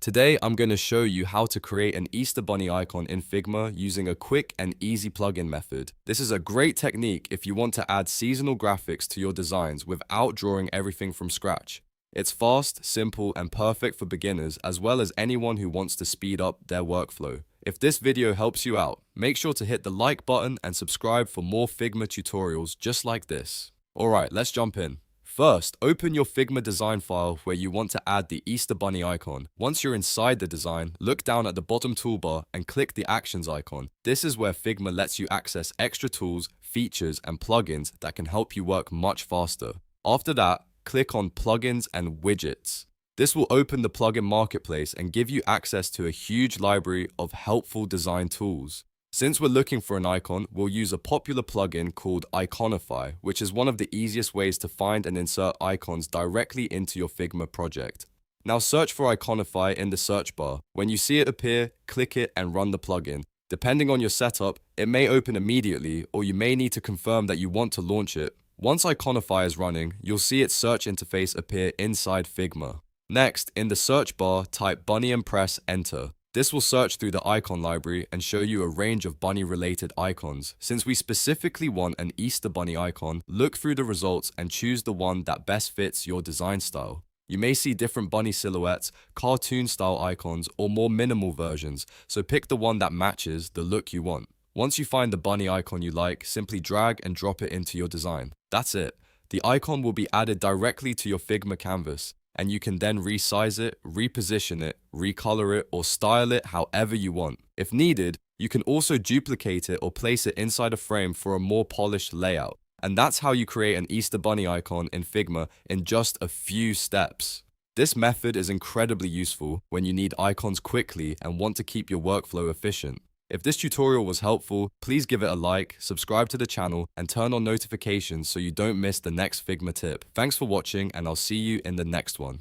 Today, I'm going to show you how to create an Easter Bunny icon in Figma using a quick and easy plugin method. This is a great technique if you want to add seasonal graphics to your designs without drawing everything from scratch. It's fast, simple, and perfect for beginners as well as anyone who wants to speed up their workflow. If this video helps you out, make sure to hit the like button and subscribe for more Figma tutorials just like this. Alright, let's jump in. First, open your Figma design file where you want to add the Easter Bunny icon. Once you're inside the design, look down at the bottom toolbar and click the Actions icon. This is where Figma lets you access extra tools, features, and plugins that can help you work much faster. After that, click on Plugins and Widgets. This will open the plugin marketplace and give you access to a huge library of helpful design tools. Since we're looking for an icon, we'll use a popular plugin called Iconify, which is one of the easiest ways to find and insert icons directly into your Figma project. Now search for Iconify in the search bar. When you see it appear, click it and run the plugin. Depending on your setup, it may open immediately or you may need to confirm that you want to launch it. Once Iconify is running, you'll see its search interface appear inside Figma. Next, in the search bar, type bunny and press enter. This will search through the icon library and show you a range of bunny-related icons. Since we specifically want an Easter Bunny icon, look through the results and choose the one that best fits your design style. You may see different bunny silhouettes, cartoon-style icons, or more minimal versions, so pick the one that matches the look you want. Once you find the bunny icon you like, simply drag and drop it into your design. That's it. The icon will be added directly to your Figma canvas, and you can then resize it, reposition it, recolor it, or style it however you want. If needed, you can also duplicate it or place it inside a frame for a more polished layout. And that's how you create an Easter Bunny icon in Figma in just a few steps. This method is incredibly useful when you need icons quickly and want to keep your workflow efficient. If this tutorial was helpful, please give it a like, subscribe to the channel, and turn on notifications so you don't miss the next Figma tip. Thanks for watching, and I'll see you in the next one.